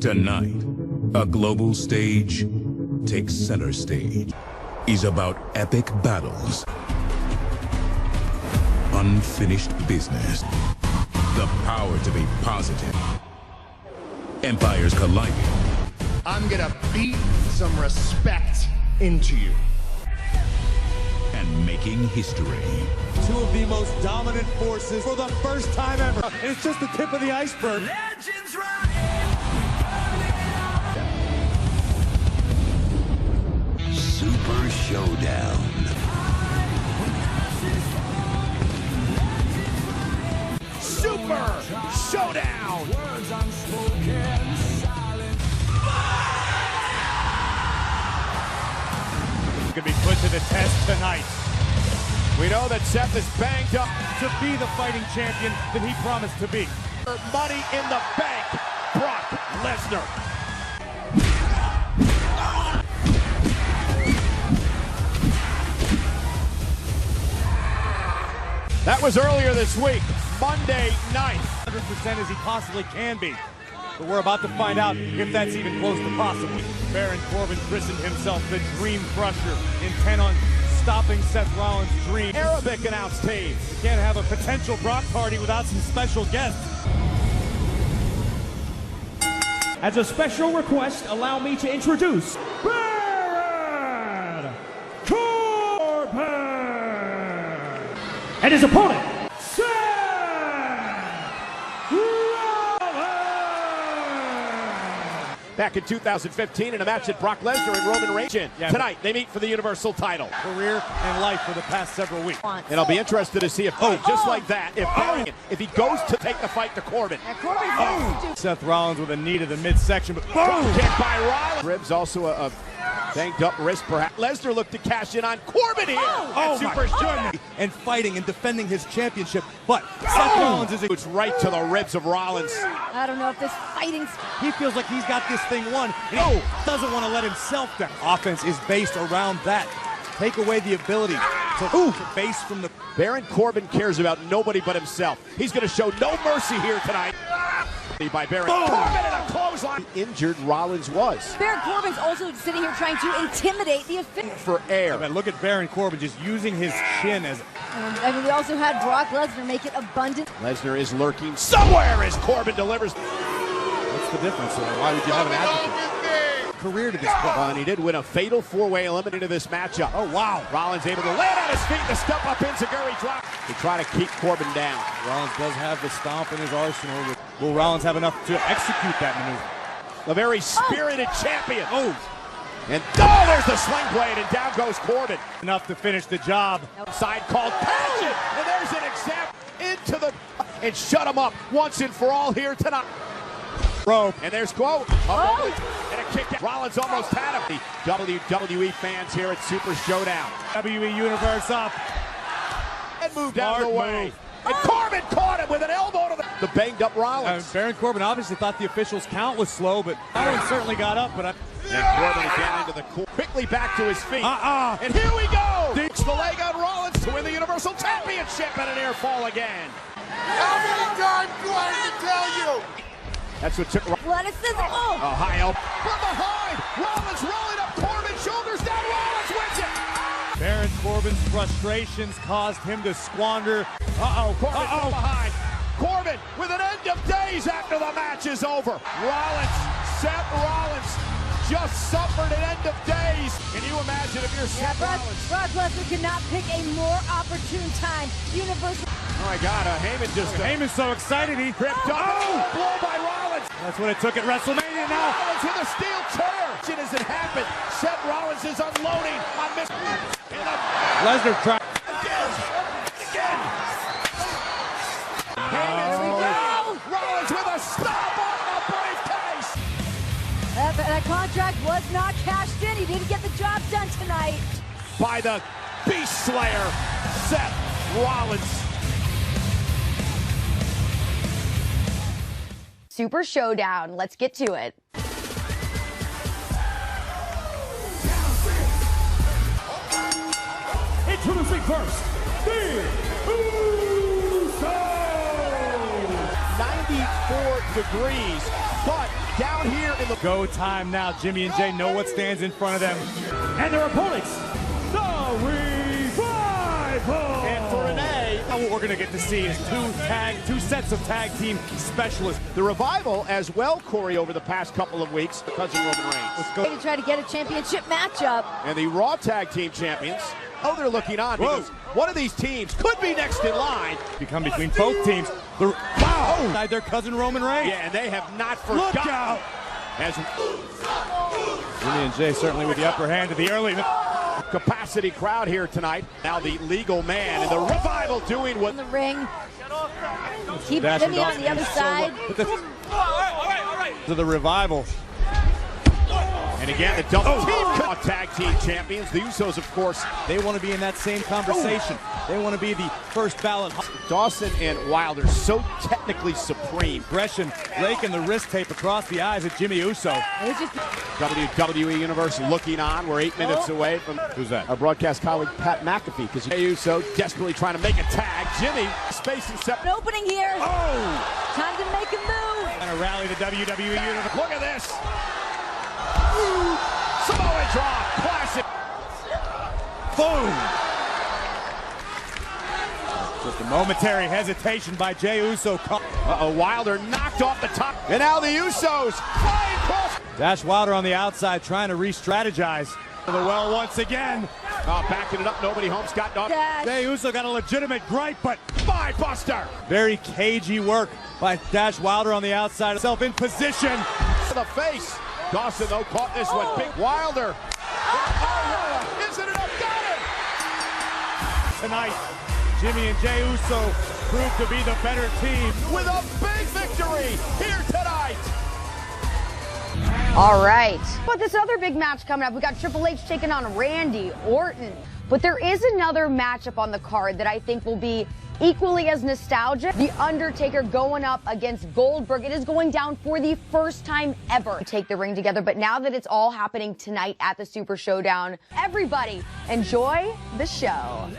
Tonight, a global stage takes center stage. Is about epic battles, unfinished business, the power to be positive, empires colliding. I'm gonna beat some respect into you. And making history. Two of the most dominant forces for the first time ever. And it's just the tip of the iceberg. Legends rise. Super Showdown. Super Showdown! Words unspoken, silent. Gonna be put to the test tonight. We know that Seth is banged up. To be the fighting champion that he promised to be. Money in the bank, Brock Lesnar. That was earlier this week, Monday night. 100% as he possibly can be. But we're about to find out if that's even close to possible. Baron Corbin christened himself the Dream Crusher, intent on stopping Seth Rollins' dream. Arabic announced team. You can't have a potential Brock party without some special guests. As a special request, allow me to introduce Baron Corbin and his opponent, Seth Rollins. Back in 2015 in a match that Brock Lesnar and Roman Reigns in. Yeah, Tonight, they meet for the Universal title. Career and life for the past several weeks. And I'll be interested to see if, just like that, if he goes to take the fight to Corbin. Seth Rollins with a knee to the midsection, but Kick by Rollins. Ribs also a banged up wrist, perhaps. Lesnar looked to cash in on Corbin here. oh Super Showdown. and fighting and defending his championship. But Seth Rollins is It's right to the ribs of Rollins. I don't know if this fighting. he feels like he's got this thing won. And he doesn't want to let himself down. Offense is based around that. Take away the ability to base from the. Baron Corbin cares about nobody but himself. He's going to show no mercy here tonight. By Baron Corbin and a clothesline. Injured Rollins was. Baron Corbin's also sitting here trying to intimidate the official. For air. Man, look at Baron Corbin just using his chin as. I mean, we also had Brock Lesnar make it abundant. Lesnar is lurking somewhere as Corbin delivers. What's the difference? Why would you have an advocate? Career to this point. And he did win a fatal four-way eliminator this matchup. Oh, wow. Rollins able to land on his feet, the step up enziguri drop. They try to keep Corbin down. Rollins does have the stomp in his arsenal. Will Rollins have enough to execute that maneuver? A very spirited champion. And there's the sling blade, and down goes Corbin. Enough to finish the job. Side called passion, and there's an example into the and shut him up once and for all here tonight. Rope. And there's quote. And a kick. Rollins almost had him. The WWE fans here at Super Showdown. WWE Universe up. And moved out of the way. And Corbin caught him with an elbow to the banged up Rollins. Baron Corbin obviously thought the official's count was slow, but Rollins certainly got up. But and Corbin again into the court. Quickly back to his feet. And here we go. Ditch the leg on Rollins to win the Universal Championship and an air fall again. How many times do I have to tell you? That's what took. Athleticism. A high elbow from behind. Rollins rolling up Corbin, shoulders down. Rollins wins it. Baron Corbin's frustrations caused him to squander. Corbin from behind. Corbin with an end of days after the match is over. Seth Rollins just suffered an end of days. Can you imagine if you're Seth Rollins? Brock Lesnar could not pick a more opportune time. Universal. Oh my God, Heyman just. Heyman's so excited he tripped up. Blow by Rollins. That's what it took at WrestleMania now. Rollins with a steel chair. As it happened, Seth Rollins is unloading on this. Lesnar tried. Again. Rollins with a stop on the briefcase. That contract was not cashed in. He didn't get the job done tonight. By the Beast Slayer, Seth Rollins. Super Showdown. Let's get to it. Introducing first, the Usos. 94 degrees, but down here in the Go time now. Jimmy and Jay know what stands in front of them. And their opponents, the Revival. and for Renee. Now what we're going to get to see is two sets of tag team specialists. The Revival as well, Corey, over the past couple of weeks, cousin Roman Reigns. Let's go. To try to get a championship matchup. And the Raw Tag Team Champions, they're looking on because one of these teams could be next in line. You come between both teams. Wow! Their cousin Roman Reigns. Yeah, and they have not forgotten. Look out! As Jimmy and Jay certainly with the upper hand at the early capacity crowd here tonight. Now the legal man and the Revival doing what In the ring. Keep Dashing Jimmy on the other side. To the Revival. And again, the double team tag team champions. The Usos, of course, They want to be in that same conversation. They want to be the first ballot. Dawson and Wilder so technically supreme. Aggression, raking the wrist tape across the eyes of Jimmy Uso. It's just WWE Universe looking on. We're 8 minutes away from Who's that? our broadcast colleague Pat McAfee, because Uso desperately trying to make a tag. Jimmy space and an opening here. Oh! Time to make a move. And a rally the WWE Universe. Look at this. Samoa drop, classic. Boom! Just a momentary hesitation by Jey Uso. Wilder knocked off the top. And now the Usos flying across. Dash Wilder on the outside trying to re-strategize. The well once again. Backing it up, nobody home. Scott Dawson. Dash. Jey Uso got a legitimate gripe, but Spy Buster. very cagey work by Dash Wilder on the outside. Self in position. To the face. Dawson, though, caught this one. Big Wilder. Isn't enough? Got him. Tonight, Jimmy and Jey Uso proved to be the better team. With a big victory here tonight. All right. But this other big match coming up. We got Triple H taking on Randy Orton. But there is another matchup on the card that I think will be equally as nostalgic. The Undertaker going up against Goldberg. It is going down for the first time ever to take the ring together. But now that it's all happening tonight at the Super Showdown, everybody enjoy the show.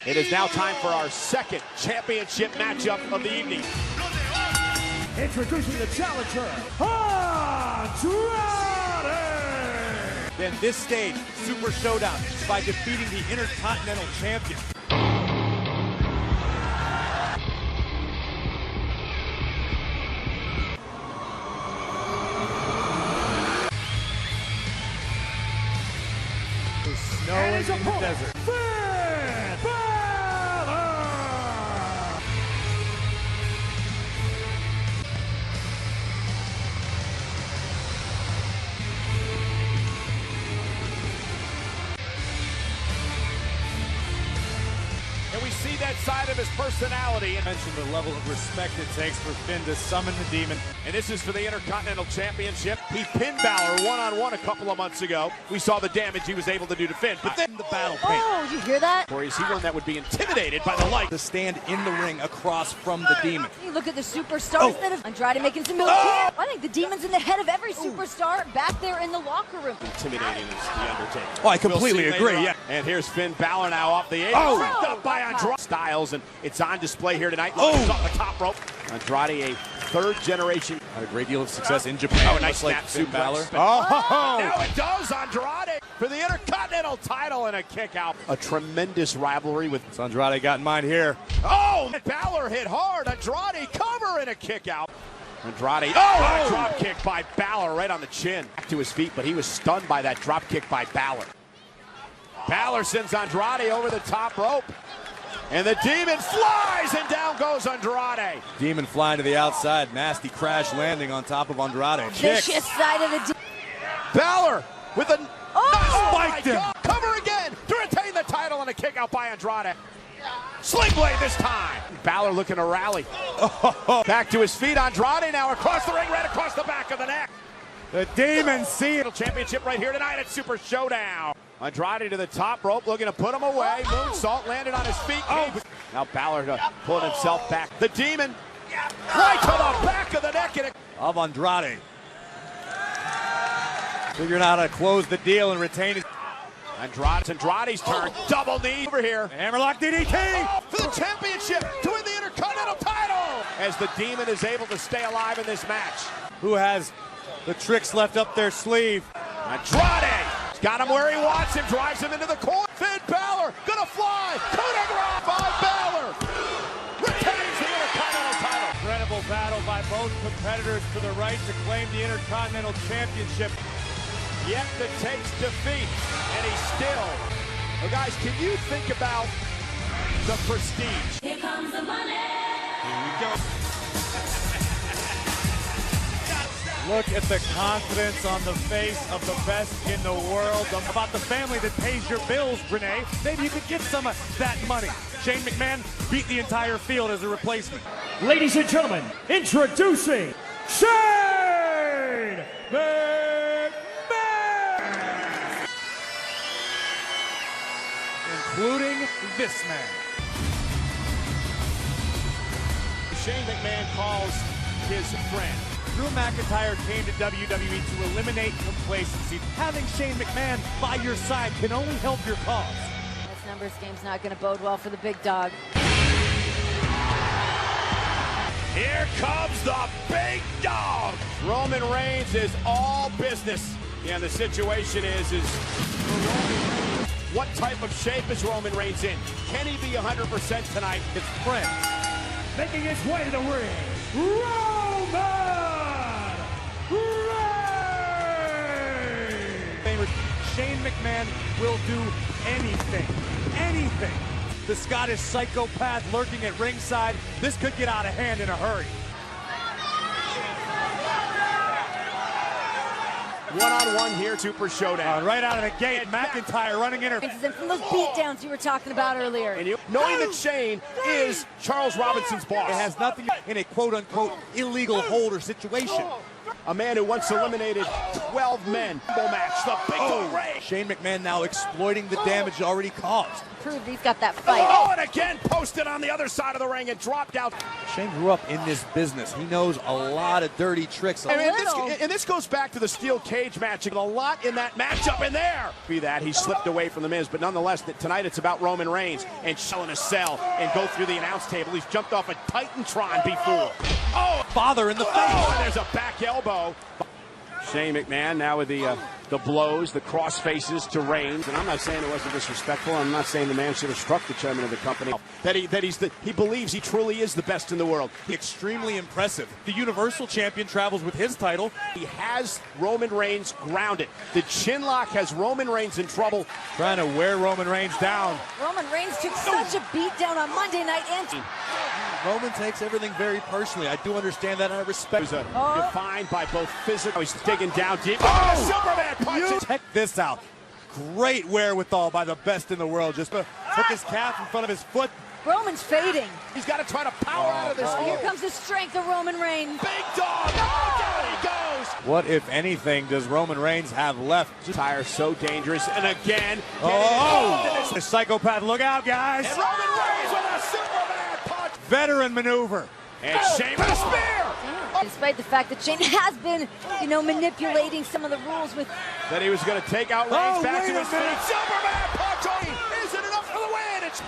It is now time for our second championship matchup of the evening. Introducing the challenger, Andrade. Then this stage, Super Showdown, by defeating the Intercontinental Champion. Snowing in the desert. Finn Balor. And we see that side of his personality. Mention the level of respect it takes for Finn to summon the demon. And this is for the Intercontinental Championship. He pinned Balor one-on-one a couple of months ago. We saw the damage he was able to do to Finn. But then the battle pain. Oh, did you hear that? Or is he one that would be intimidated by the light? To stand in the ring across from the demon. You look at the superstars that have Andrade making some moves here. I think the demon's in the head of every superstar back there in the locker room. Intimidating is the Undertaker. Oh, I completely We'll see agree, later yeah. on. And here's Finn Balor now off the apron. Oh! Tripped up by Andrade. Styles, and it's on display here tonight. Oh! He's off the top rope. Andrade, a third generation. Had a great deal of success in Japan. Oh, a nice like snap Finn Balor. suplex. Oh! Now it does. Andrade for the Intercontinental title and a kick out. A tremendous rivalry with Andrade got in mind here. Oh, Balor hit hard. Andrade cover and a kick out. Andrade, a drop kick by Balor right on the chin. Back to his feet, but he was stunned by that drop kick by Balor. Balor sends Andrade over the top rope. And the demon flies, and down goes Andrade. Demon flying to the outside. Nasty crash landing on top of Andrade. Vicious Kicks. side of the demon. Balor with a Spiked him. God. Cover again to retain the title and a kick out by Andrade. Sling blade this time. Balor looking to rally. Back to his feet. Andrade now across the ring, right across the back of the neck. The demon seal. Championship right here tonight at Super Showdown. Andrade to the top rope, looking to put him away. Moonsault landed on his feet. Now Balor pulling himself back. The demon right to the back of the neck. And Of Andrade. Figuring out how to close the deal and retain his. Andrade's turn. Double knee over here. Hammerlock DDT. For the championship to win the Intercontinental title. As the demon is able to stay alive in this match. Who has the tricks left up their sleeve. Andrade! He's got him where he wants him, drives him into the corner. Finn Balor gonna fly. Coup de grace by Balor. Retains the Intercontinental title. Incredible battle by both competitors for the right to claim the Intercontinental Championship. Yet the takes defeat, and he's still. Well, guys, can you think about the prestige? Here comes the money. Here we go. Look at the confidence on the face of the best in the world. About the family that pays your bills, Renee. Maybe you could get some of that money. Shane McMahon beat the entire field as a replacement. Ladies and gentlemen, introducing Shane McMahon! Including this man. Shane McMahon calls his friend. Drew McIntyre came to WWE to eliminate complacency. Having Shane McMahon by your side can only help your cause. This numbers game's not going to bode well for the big dog. Here comes the big dog. Roman Reigns is all business. Yeah, the situation is what type of shape is Roman Reigns in? Can he be 100% tonight? It's friends. Making his way to the ring, Roman Reigns! Shane McMahon will do anything. The Scottish psychopath lurking at ringside. This could get out of hand in a hurry. One-on-one here, Super Showdown. Right out of the gate, McIntyre running in her. From those beatdowns you were talking about earlier. And knowing that Shane is Charles Robinson's boss. It has nothing in a quote-unquote illegal hold or situation. A man who once eliminated 12 men. Match, the big dog Reigns. Shane McMahon now exploiting the damage already caused. Proved he's got that fight. Oh, and again posted on the other side of the ring and dropped out. Shane grew up in this business. He knows a lot of dirty tricks. And this goes back to the steel cage match. A lot in that matchup in there. Be that he slipped away from the Miz, but nonetheless, tonight it's about Roman Reigns and selling a cell and go through the announce table. He's jumped off a Titantron before. Oh, father in the face. Oh, and there's a back elbow. Shane McMahon now with the blows, the cross faces to Reigns. And I'm not saying it wasn't disrespectful. I'm not saying the man should have struck the chairman of the company. He believes he truly is the best in the world. Extremely impressive. The Universal Champion travels with his title. He has Roman Reigns grounded. The chin lock has Roman Reigns in trouble. Trying to wear Roman Reigns down. Roman Reigns took such a beat down on Monday Night and Roman takes everything very personally. I do understand that, and I respect it. Defined by both physical. He's digging down deep. Oh, Superman punch! Check this out. Great wherewithal by the best in the world. Just took his calf in front of his foot. Roman's fading. He's got to try to power out of this. Here comes the strength of Roman Reigns. Big dog. Oh, down he goes. What, if anything, does Roman Reigns have left? Tire so dangerous. And again. The psychopath. Look out, guys. And Roman Reigns with a Superman punch. Veteran maneuver. And Shane with a spear. Despite the fact that Shane has been, manipulating some of the rules with... That he was going to take out Reigns back to his feet. Superman punch. Isn't enough for the win. It's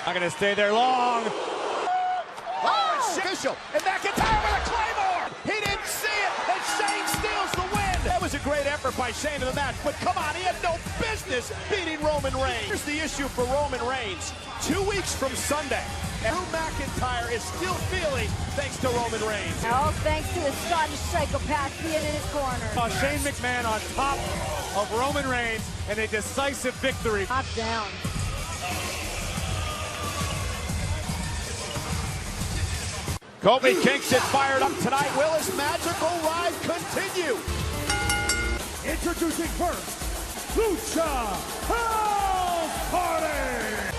not going to stay there long. Oh, it's official. And McIntyre with a Claymore. He didn't see it. And Shane steals the win. That was a great effort by Shane in the match. But come on, he had no business beating Roman Reigns. Here's the issue for Roman Reigns. 2 weeks from Sunday. Drew McIntyre is still feeling thanks to Roman Reigns. All thanks to the Scottish psychopath being in his corner. Shane McMahon on top of Roman Reigns and a decisive victory. Top down. Kofi Kingston fired up tonight. Will his magical ride continue? Introducing first, Lucha House Party!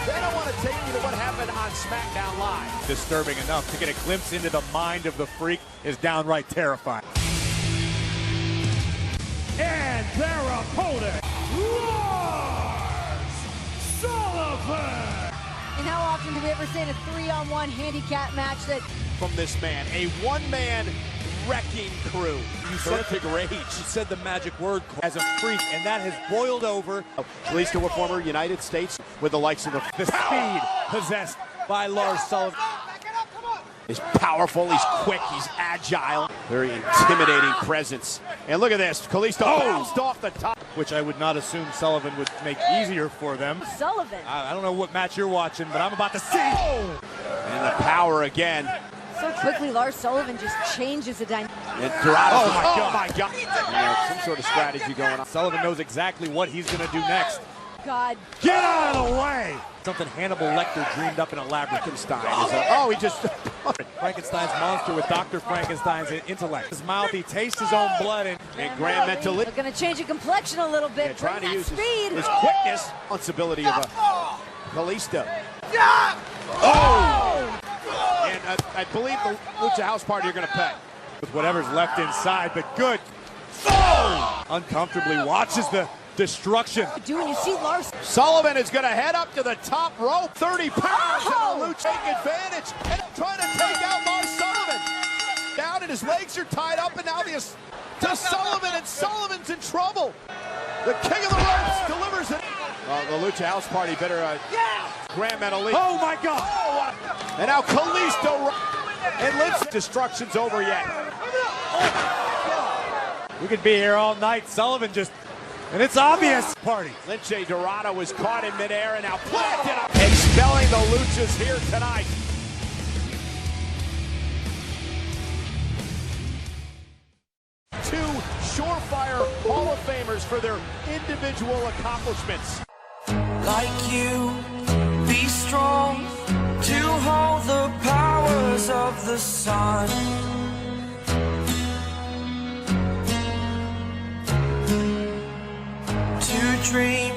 Then I want to take you to what happened on SmackDown Live. Disturbing enough to get a glimpse into the mind of the Freak is downright terrifying. And their opponent, Lars Sullivan! And how often do we ever see in a 3-on-1 handicap match that... From this man, a one-man wrecking crew. Terrific rage. You said the magic word as a Freak, and that has boiled over. At least to a former United States with the likes of the speed possessed by Lars Sullivan. He's powerful, he's quick, he's agile. Very intimidating presence. And look at this, Kalisto bounced off the top. Which I would not assume Sullivan would make easier for them. Sullivan. I don't know what match you're watching, but I'm about to see. And the power again. So quickly, Lars Sullivan just changes the dynamic. And Dorado, oh my God. Some sort of strategy going on. Sullivan knows exactly what he's going to do next. God. Get out of the way! Something Hannibal Lecter dreamed up in a labyrinth. He just... Frankenstein's monster with Dr. Frankenstein's intellect. His mouth, he tastes his own blood. And Graham meant to live. They're going to change the complexion a little bit. Trying to use speed. his quickness. Responsibility of Kalisto. And I believe the Lucha House Party are going to pay. With whatever's left inside, but good. Uncomfortably watches the destruction. When you see Lars Sullivan is going to head up to the top rope. 30 pounds and the Lucha taking advantage and trying to take out Lars Sullivan. Down and his legs are tied up and now to Sullivan, and Sullivan's in trouble. The king of the ropes delivers it. The Lucha House Party better Graham and Elite. Oh my God. And now Kalisto and Lynch's destruction's over yet. We could be here all night. Sullivan just, and it's obvious. Party. Lince Dorado was caught in midair and now planted up, expelling the Luchas here tonight. Two surefire Hall of Famers for their individual accomplishments. like you, be strong to hold the powers of the sun. To dream